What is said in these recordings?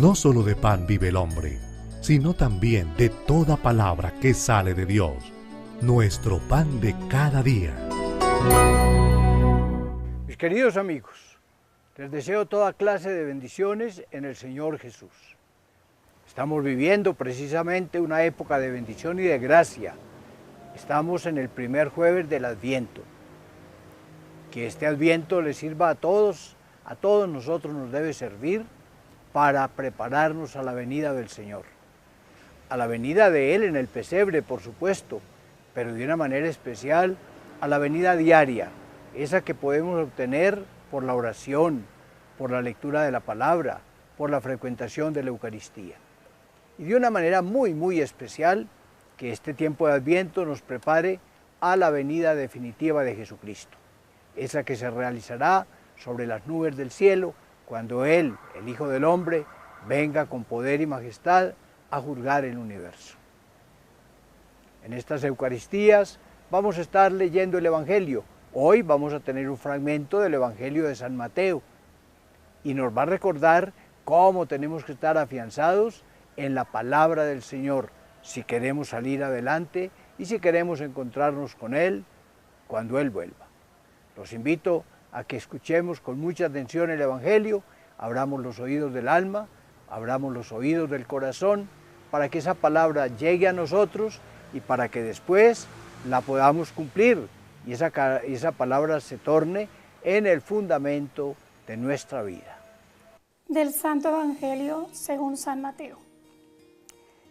No solo de pan vive el hombre, sino también de toda palabra que sale de Dios, nuestro pan de cada día. Mis queridos amigos, les deseo toda clase de bendiciones en el Señor Jesús. Estamos viviendo precisamente una época de bendición y de gracia. Estamos en el primer jueves del Adviento. Que este Adviento les sirva a todos nosotros nos debe servir para prepararnos a la venida del Señor. A la venida de Él en el pesebre, por supuesto, pero de una manera especial a la venida diaria, esa que podemos obtener por la oración, por la lectura de la palabra, por la frecuentación de la Eucaristía. Y de una manera muy especial, que este tiempo de Adviento nos prepare a la venida definitiva de Jesucristo, esa que se realizará sobre las nubes del cielo, cuando Él, el Hijo del Hombre, venga con poder y majestad a juzgar el universo. En estas Eucaristías vamos a estar leyendo el Evangelio. Hoy vamos a tener un fragmento del Evangelio de San Mateo y nos va a recordar cómo tenemos que estar afianzados en la palabra del Señor si queremos salir adelante y si queremos encontrarnos con Él cuando Él vuelva. Los invito a que escuchemos con mucha atención el Evangelio, abramos los oídos del alma, abramos los oídos del corazón, para que esa palabra llegue a nosotros y para que después la podamos cumplir y esa palabra se torne en el fundamento de nuestra vida. Del Santo Evangelio según San Mateo.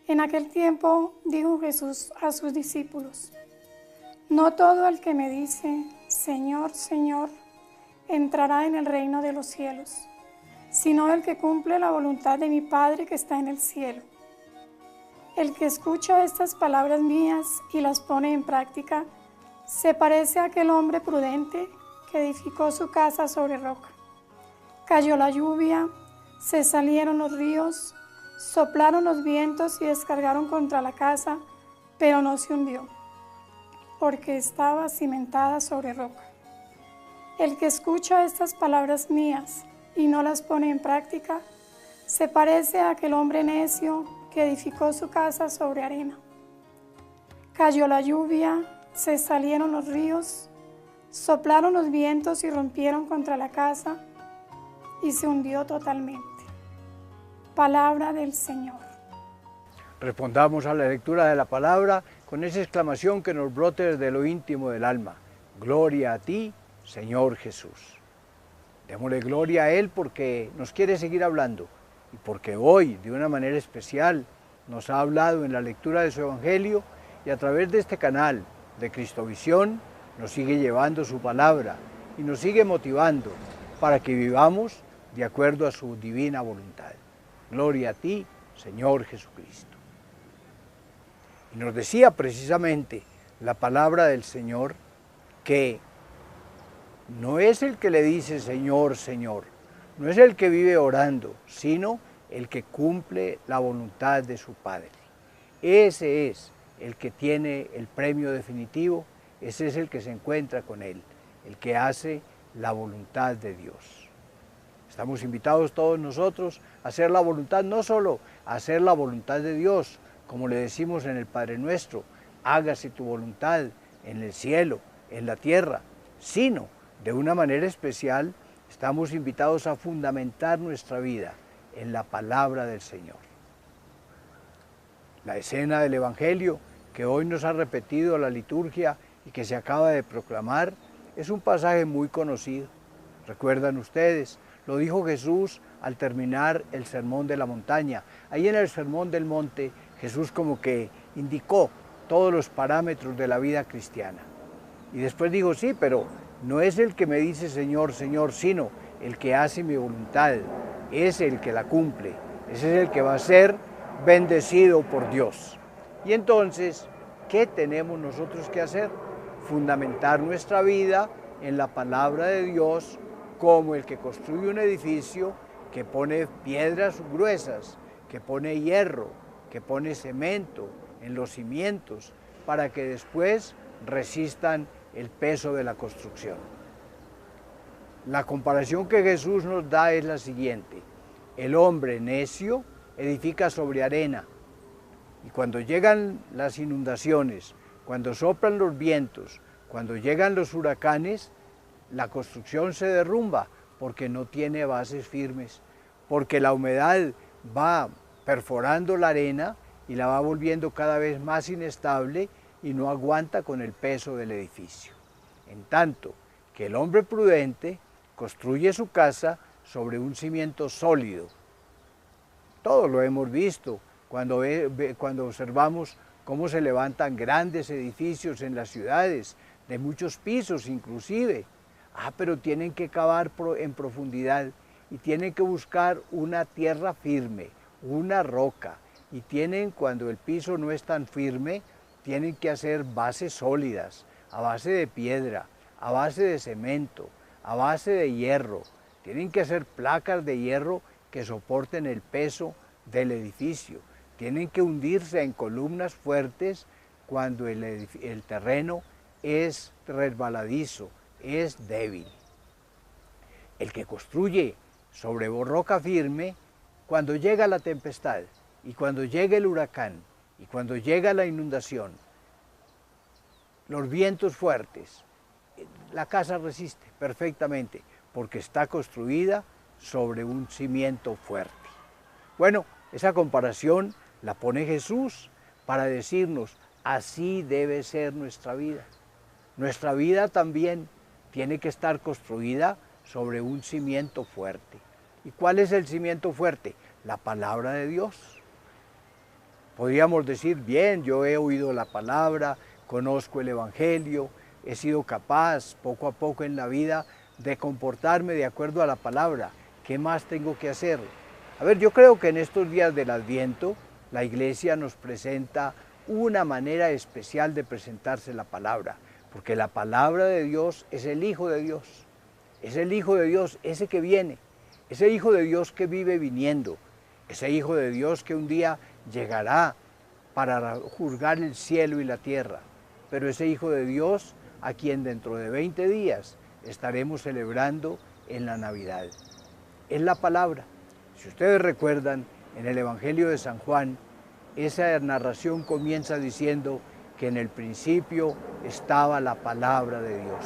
En aquel tiempo dijo Jesús a sus discípulos: No todo el que me dice, Señor, Señor, entrará en el reino de los cielos, sino el que cumple la voluntad de mi Padre que está en el cielo. El que escucha estas palabras mías y las pone en práctica, se parece a aquel hombre prudente que edificó su casa sobre roca. Cayó la lluvia, se salieron los ríos, soplaron los vientos y descargaron contra la casa, pero no se hundió, porque estaba cimentada sobre roca. El que escucha estas palabras mías y no las pone en práctica, se parece a aquel hombre necio que edificó su casa sobre arena. Cayó la lluvia, se salieron los ríos, soplaron los vientos y rompieron contra la casa, y se hundió totalmente. Palabra del Señor. Respondamos a la lectura de la palabra con esa exclamación que nos brote desde lo íntimo del alma: Gloria a ti, Señor Jesús. Démosle gloria a Él porque nos quiere seguir hablando y porque hoy, de una manera especial, nos ha hablado en la lectura de su Evangelio y a través de este canal de Cristovisión nos sigue llevando su palabra y nos sigue motivando para que vivamos de acuerdo a su divina voluntad. Gloria a ti, Señor Jesucristo. Y nos decía precisamente la palabra del Señor que no es el que le dice Señor, Señor, no es el que vive orando, sino el que cumple la voluntad de su Padre. Ese es el que tiene el premio definitivo, ese es el que se encuentra con Él, el que hace la voluntad de Dios. Estamos invitados todos nosotros a hacer la voluntad, no solo a hacer la voluntad de Dios, como le decimos en el Padre Nuestro, hágase tu voluntad en el cielo, en la tierra, sino de una manera especial estamos invitados a fundamentar nuestra vida en la palabra del Señor. La escena del Evangelio que hoy nos ha repetido la liturgia y que se acaba de proclamar es un pasaje muy conocido. ¿Recuerdan ustedes? Lo dijo Jesús al terminar el Sermón de la Montaña. Ahí en el Sermón del Monte, Jesús como que indicó todos los parámetros de la vida cristiana. Y después dijo, sí, pero no es el que me dice Señor, Señor, sino el que hace mi voluntad, es el que la cumple, ese es el que va a ser bendecido por Dios. Y entonces, ¿qué tenemos nosotros que hacer? Fundamentar nuestra vida en la palabra de Dios como el que construye un edificio que pone piedras gruesas, que pone hierro, que pone cemento en los cimientos para que después resistan el peso de la construcción. La comparación que Jesús nos da es la siguiente: El hombre necio edifica sobre arena. Y cuando llegan las inundaciones, cuando soplan los vientos, cuando llegan los huracanes, la construcción se derrumba porque no tiene bases firmes, porque la humedad va perforando la arena y la va volviendo cada vez más inestable y no aguanta con el peso del edificio. En tanto que el hombre prudente construye su casa sobre un cimiento sólido. Todos lo hemos visto cuando observamos cómo se levantan grandes edificios en las ciudades, de muchos pisos inclusive. Pero tienen que cavar en profundidad y tienen que buscar una tierra firme, una roca. Y cuando el piso no es tan firme, tienen que hacer bases sólidas, a base de piedra, a base de cemento, a base de hierro. Tienen que hacer placas de hierro que soporten el peso del edificio. Tienen que hundirse en columnas fuertes cuando el terreno es resbaladizo, es débil. El que construye sobre roca firme, cuando llega la tempestad y cuando llega el huracán y cuando llega la inundación, los vientos fuertes, la casa resiste perfectamente porque está construida sobre un cimiento fuerte. Bueno, esa comparación la pone Jesús para decirnos, así debe ser nuestra vida. Nuestra vida también tiene que estar construida sobre un cimiento fuerte. ¿Y cuál es el cimiento fuerte? La palabra de Dios. Podríamos decir, bien, yo he oído la palabra, conozco el Evangelio, he sido capaz poco a poco en la vida de comportarme de acuerdo a la palabra. ¿Qué más tengo que hacer? A ver, yo creo que en estos días del Adviento la Iglesia nos presenta una manera especial de presentarse la palabra, porque la palabra de Dios es el Hijo de Dios, es el Hijo de Dios, ese que viene, ese Hijo de Dios que vive viniendo, ese Hijo de Dios que un día llegará para juzgar el cielo y la tierra, pero ese Hijo de Dios a quien dentro de 20 días estaremos celebrando en la Navidad. Es la palabra. Si ustedes recuerdan, en el Evangelio de San Juan, esa narración comienza diciendo que en el principio estaba la palabra de Dios.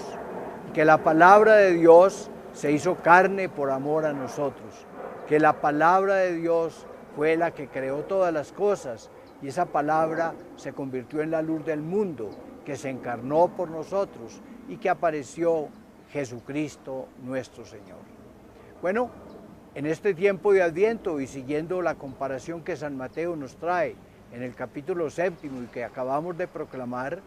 Que la palabra de Dios se hizo carne por amor a nosotros. Que la palabra de Dios fue la que creó todas las cosas y esa palabra se convirtió en la luz del mundo, que se encarnó por nosotros y que apareció Jesucristo nuestro Señor. Bueno, en este tiempo de Adviento y siguiendo la comparación que San Mateo nos trae en el capítulo 7 y que acabamos de proclamar,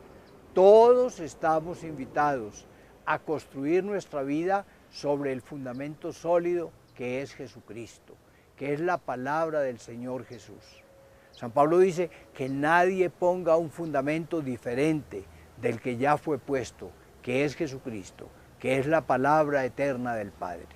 todos estamos invitados a construir nuestra vida sobre el fundamento sólido que es Jesucristo, que es la palabra del Señor Jesús. San Pablo dice que nadie ponga un fundamento diferente del que ya fue puesto, que es Jesucristo, que es la palabra eterna del Padre.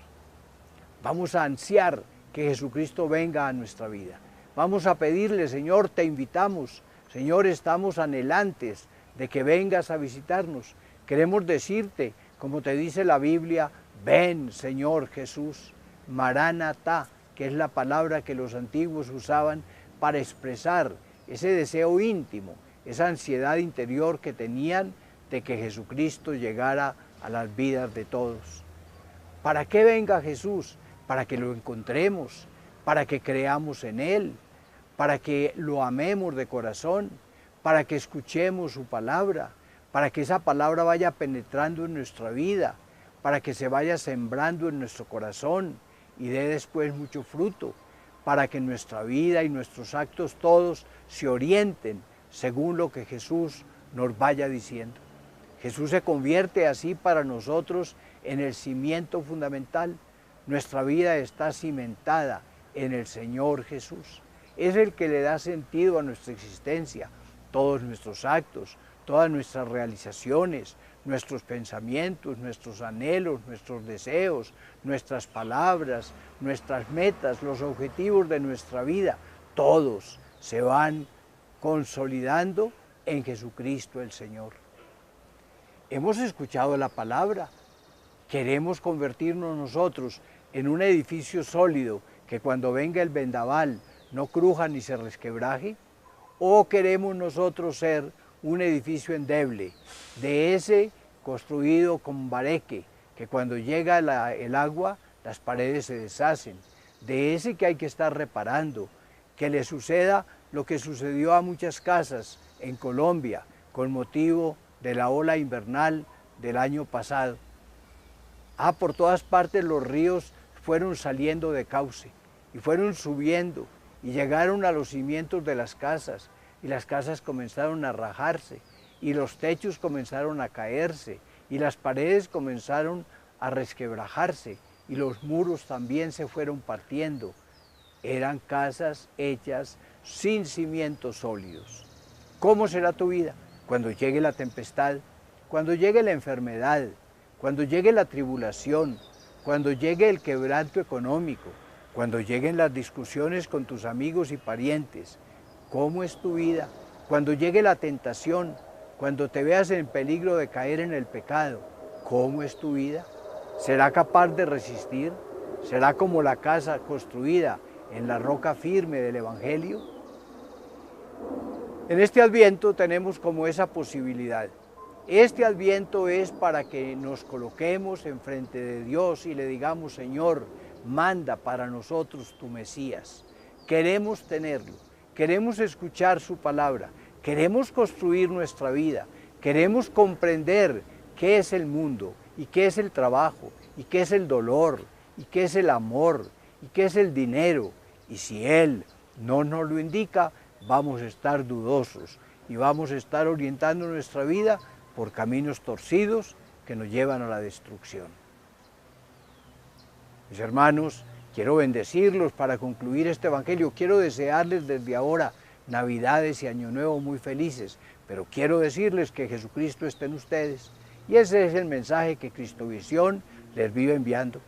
Vamos a ansiar que Jesucristo venga a nuestra vida. Vamos a pedirle, Señor, te invitamos. Señor, estamos anhelantes de que vengas a visitarnos. Queremos decirte, como te dice la Biblia, ven, Señor Jesús, Maranatá, que es la palabra que los antiguos usaban para expresar ese deseo íntimo, esa ansiedad interior que tenían de que Jesucristo llegara a las vidas de todos. ¿Para qué venga Jesús? Para que lo encontremos, para que creamos en Él, para que lo amemos de corazón, para que escuchemos su palabra, para que esa palabra vaya penetrando en nuestra vida, para que se vaya sembrando en nuestro corazón y dé después mucho fruto, para que nuestra vida y nuestros actos todos se orienten según lo que Jesús nos vaya diciendo. Jesús se convierte así para nosotros en el cimiento fundamental. Nuestra vida está cimentada en el Señor Jesús. Es el que le da sentido a nuestra existencia, todos nuestros actos, todas nuestras realizaciones, nuestros pensamientos, nuestros anhelos, nuestros deseos, nuestras palabras, nuestras metas, los objetivos de nuestra vida, todos se van consolidando en Jesucristo el Señor. Hemos escuchado la palabra, queremos convertirnos nosotros en un edificio sólido que cuando venga el vendaval no cruja ni se resquebraje? ¿O queremos nosotros ser un edificio endeble, de ese construido con bareque, que cuando llega el agua las paredes se deshacen, de ese que hay que estar reparando, que le suceda lo que sucedió a muchas casas en Colombia con motivo de la ola invernal del año pasado? Por todas partes los ríos fueron saliendo de cauce y fueron subiendo y llegaron a los cimientos de las casas, y las casas comenzaron a rajarse, y los techos comenzaron a caerse, y las paredes comenzaron a resquebrajarse, y los muros también se fueron partiendo. Eran casas hechas sin cimientos sólidos. ¿Cómo será tu vida cuando llegue la tempestad, cuando llegue la enfermedad, cuando llegue la tribulación, cuando llegue el quebranto económico, cuando lleguen las discusiones con tus amigos y parientes? ¿Cómo es tu vida? Cuando llegue la tentación, cuando te veas en peligro de caer en el pecado, ¿cómo es tu vida? ¿Será capaz de resistir? ¿Será como la casa construida en la roca firme del Evangelio? En este Adviento tenemos como esa posibilidad. Este Adviento es para que nos coloquemos enfrente de Dios y le digamos: Señor, manda para nosotros tu Mesías. Queremos tenerlo, queremos escuchar su palabra, queremos construir nuestra vida, queremos comprender qué es el mundo y qué es el trabajo y qué es el dolor y qué es el amor y qué es el dinero. Y si Él no nos lo indica, vamos a estar dudosos y vamos a estar orientando nuestra vida por caminos torcidos que nos llevan a la destrucción. Mis hermanos, quiero bendecirlos para concluir este Evangelio. Quiero desearles desde ahora Navidades y Año Nuevo muy felices, pero quiero decirles que Jesucristo está en ustedes. Y ese es el mensaje que Cristovisión les vive enviando.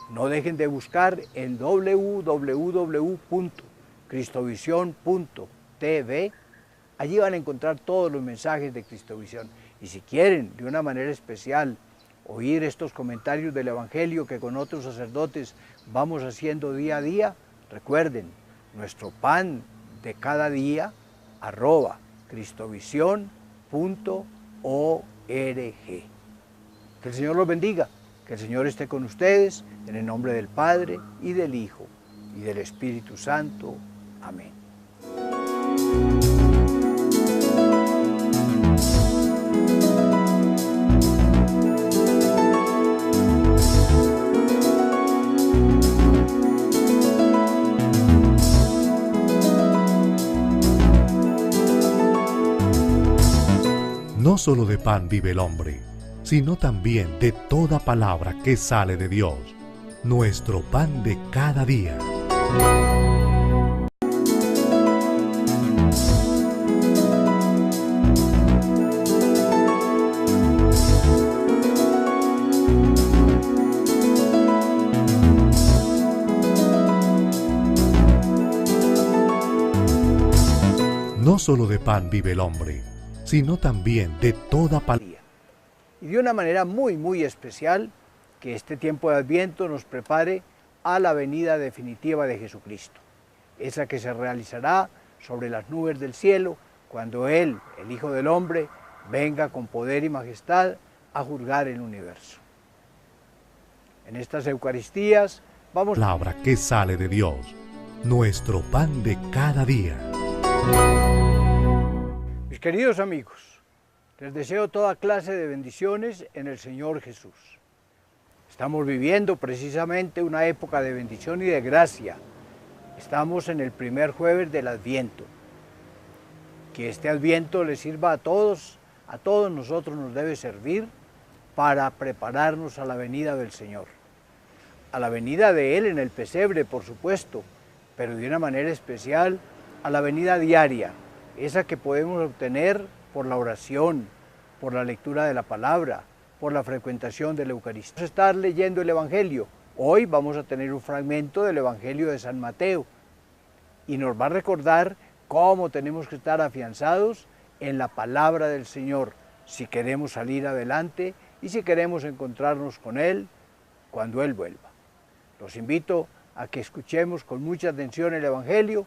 No dejen de buscar en www.cristovision.tv. Allí van a encontrar todos los mensajes de Cristovisión. Y si quieren, de una manera especial, oír estos comentarios del Evangelio que con otros sacerdotes vamos haciendo día a día, recuerden, nuestro pan de cada día, @cristovision.org. Que el Señor los bendiga, que el Señor esté con ustedes, en el nombre del Padre, y del Hijo, y del Espíritu Santo. Amén. No solo de pan vive el hombre, sino también de toda palabra que sale de Dios, nuestro pan de cada día. No solo de pan vive el hombre, sino también de toda palabra. Y de una manera muy especial, que este tiempo de Adviento nos prepare a la venida definitiva de Jesucristo, esa que se realizará sobre las nubes del cielo, cuando Él, el Hijo del Hombre, venga con poder y majestad a juzgar el universo. En estas Eucaristías vamos a Palabra que sale de Dios, nuestro pan de cada día. Mis queridos amigos, les deseo toda clase de bendiciones en el Señor Jesús. Estamos viviendo precisamente una época de bendición y de gracia. Estamos en el primer jueves del Adviento. Que este Adviento les sirva a todos nosotros nos debe servir para prepararnos a la venida del Señor. A la venida de Él en el pesebre, por supuesto, pero de una manera especial a la venida diaria, esa que podemos obtener por la oración, por la lectura de la palabra, por la frecuentación de la Eucaristía. Vamos a estar leyendo el Evangelio. Hoy vamos a tener un fragmento del Evangelio de San Mateo y nos va a recordar cómo tenemos que estar afianzados en la palabra del Señor si queremos salir adelante y si queremos encontrarnos con Él cuando Él vuelva. Los invito a que escuchemos con mucha atención el Evangelio